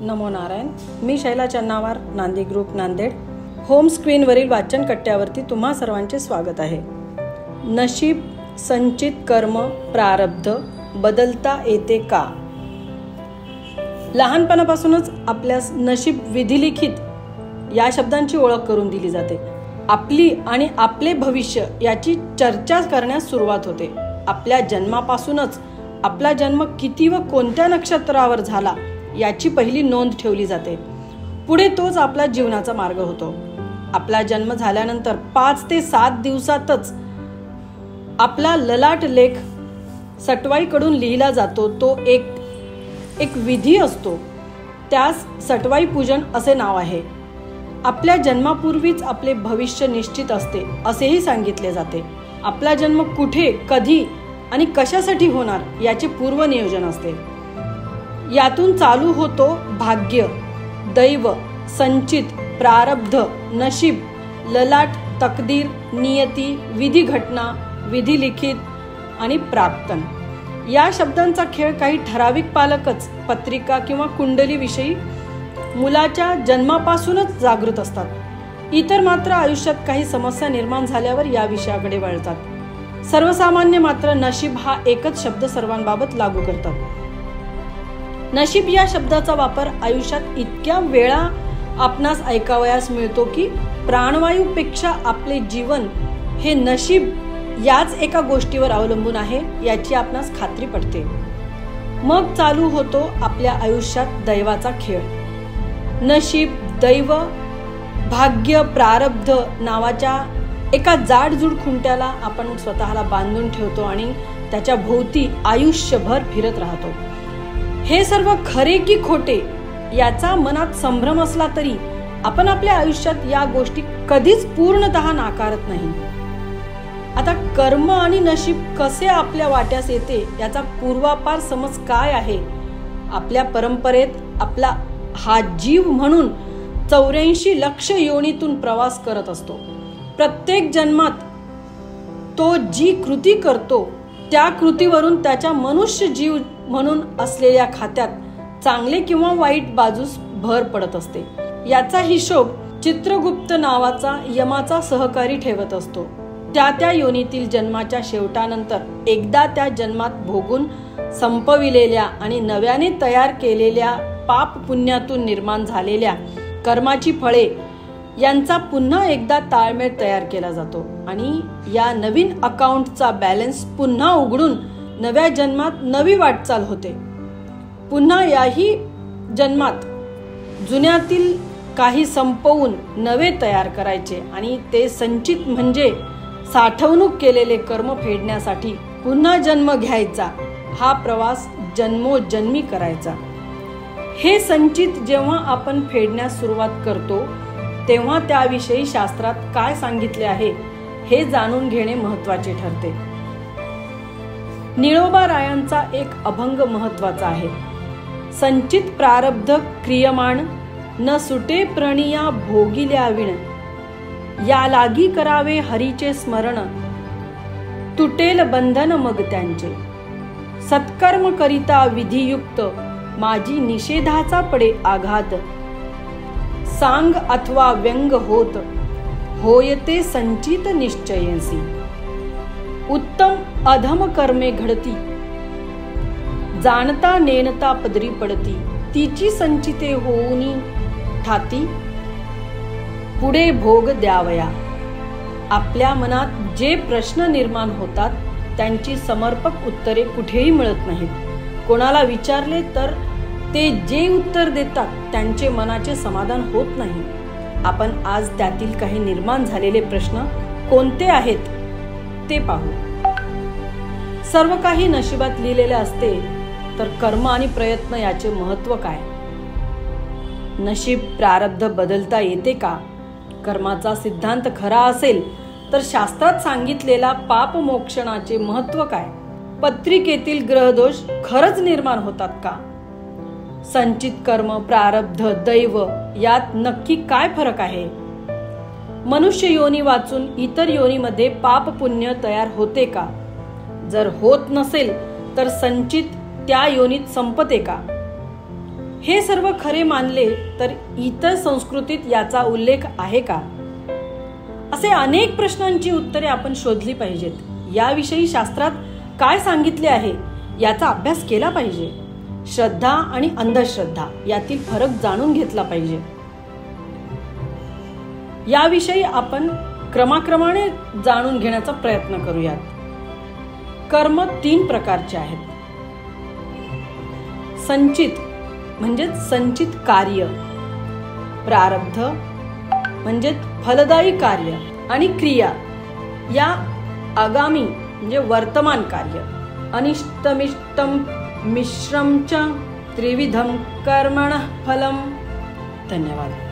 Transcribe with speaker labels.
Speaker 1: नमो नारायण. मी शैला चन्नावार, नांदी group Nanded. Home स्क्रीनवरील वाचन कट्ट्यावरती तुम्हा सर्वांचे स्वागत आहे. नशीब, संचित कर्म, प्रारब्ध बदलता येते का? लहानपणापासूनच आपल्यास नशीब, विधिलिखित या शब्दांची ओळख करून दिली जाते. आपली आणि आपले भविष्य याची चर्चा करण्यास सुरुवात होते. आपल्या जन्मापासूनच आपला जन्म किती व कोणत्या नक्षत्रावर झाला याची पहिली नोंद ठेवली जाते. पुढे तोच आपला जीवनाचा मार्ग होतो. आपला जन्म झाल्यानंतर 5 ते 7 दिवसातच आपला ललाट लेख सटवाईकडून लिहिला जातो. तो एक विधी असतो. त्यास सटवाई पूजन असे नाव आहे. आपल्या जन्मापूर्वीच आपले भविष्य निश्चित असते असेही सांगितले जाते. आपला जन्म कुठे, कधी आणि कशासाठी होणार याचे पूर्वनियोजन असते. यातून चालू होतो भाग्य, दैव, संचित, प्रारब्ध, नशीब, ललाट, तकदीर, नियती, विधी घटना, विधिलिखित आणि प्राप्तन. या शब्दांचा खेळ काही ठराविक पालकच पत्रिका किंवा कुंडली विषयी मुलाच्या जन्मापासूनच जागृत असतात. इतर मात्र आयुष्यात काही समस्या निर्माण झाल्यावर या विषयाकडे वळतात. सर्वसामान्य मात्र नशीब हा एकच शब्द सर्वांबाबत लागू करतात. नशीब या शब्दाचा वापर आयुष्यात इतक्या वेळा आपणास ऐकावयास मिळतो की प्राणवायूपेक्षा आपले जीवन हे नशीब याच एका गोष्टीवर अवलंबून आहे याची आपणास खात्री पडते. मग चालू होतो आपल्या आयुष्यात दैवाचा खेळ. नशीब, दैव, भाग्य, प्रारब्ध नावाच्या एका जाडजूड खुंट्याला आपण स्वतःला बांधून ठेवतो आणि त्याच्या भोवती आयुष्यभर फिरत राहतो. हे सर्व खरे की खोटे याचा मनात संभ्रम असला तरी आपण आपल्या आयुष्यात या गोष्टी कधीच पूर्णतः नाकारत नाही. आता कर्म आणि नशीब कसे आपल्या वाट्यास येते याचा पूर्वापार समज काय आहे? आपल्या परंपरेत आपला हा जीव म्हणून 84 लक्ष योनीतून प्रवास करत असतो. प्रत्येक जन्मात तो जी कृती करतो त्या कृतीवरून त्याच्या मनुष्य जीव म्हणून असलेल्या खात्यात चांगले किंवा वाईट बाजूस भर पडत असते. याचा हिशोब चित्रगुप्त नावाचा यमाचा सहकारी ठेवत असतो. त्या योनीतील जन्माच्या शेवटानंतर एकदा त्या जन्मात भोगून संपविलेल्या आणि नव्याने तयार केलेल्या पाप पुण्यातून निर्माण झालेल्या कर्माची फळे यांचा पुन्हा एकदा ताळमेळ तयार केला जातो आणि या नवीन अकाउंटचा बॅलन्स पुन्हा उघडून नव्या जन्मात नवी वाटचाल होते. पुन्हा याही जन्मात जुन्यातील काही संपवून नवे तयार करायचे आणि ते संचित म्हणजे साठवणूक केलेले कर्म फेडण्यासाठी पुन्हा जन्म घ्यायचा. हा प्रवास जन्मोजन्मी करायचा. हे संचित जेव्हा आपण फेडण्यास सुरुवात करतो तेव्हा त्याविषयी शास्त्रात काय सांगितले आहे हे जाणून घेणे महत्त्वाचे ठरते. निळोबा रायांचा एक अभंग महत्त्वाचा आहे. संचित प्रारब्ध क्रियमाण न सुटे प्रणिया भोगिल्या विण. या लागी करावे हरीचे स्मरण तुटेल बंधन मग त्यांचे. सत्कर्म करिता विधियुक्त माझी निषेधाचा पडे आघात. सांग अथवा व्यंग होत होयते संचित निश्चयसी. उत्तम अधम कर्मे घडती जाणता नेणता पदरी पडती. तिची संचिते होऊनी ठाती पुढे भोग द्यावया. आपल्या मनात जे प्रश्न निर्माण होतात त्यांची समर्पक उत्तरे कुठेही मिळत नाहीत. कोणाला विचारले तर ते जे उत्तर देतात त्यांचे मनाचे समाधान होत नाही. आपण आज त्यातील काही निर्माण झालेले प्रश्न कोणते आहेत ते पाहू. सर्व काही नशिबात लिहिलेले असते तर कर्म आणि प्रयत्न याचे महत्त्व काय? नशीब, प्रारब्ध बदलता येते का? कर्माचा सिद्धांत खरा असेल तर शास्त्रात सांगितलेला पाप मोक्षणाचे महत्त्व काय? पत्रिकेतील ग्रहदोष खरंच निर्माण होतात का? संचित कर्म, प्रारब्ध, दैव यात नक्की काय फरक आहे? मनुष्य योनी वाचून इतर योनीमध्ये पाप पुण्य तयार होते का? जर होत नसेल तर संचित त्या योनीत संपते का? हे सर्व खरे मानले तर इतर संस्कृतीत याचा उल्लेख आहे का? असे अनेक प्रश्नांची उत्तरे आपण शोधली पाहिजेत. याविषयी शास्त्रात काय सांगितले आहे याचा अभ्यास केला पाहिजे. श्रद्धा आणि अंधश्रद्धा यातील फरक जाणून घेतला पाहिजे. याविषयी आपण क्रमाक्रमाने जाणून घेण्याचा प्रयत्न करूयात. कर्म 3 प्रकारचे आहेत. संचित म्हणजे संचित कार्य, प्रारब्ध म्हणजे फलदायी कार्य आणि क्रिया या आगामी म्हणजे वर्तमान कार्य. अनिष्टमिष्टम मिश्रम च त्रिविधम कर्मणः फलम. धन्यवाद.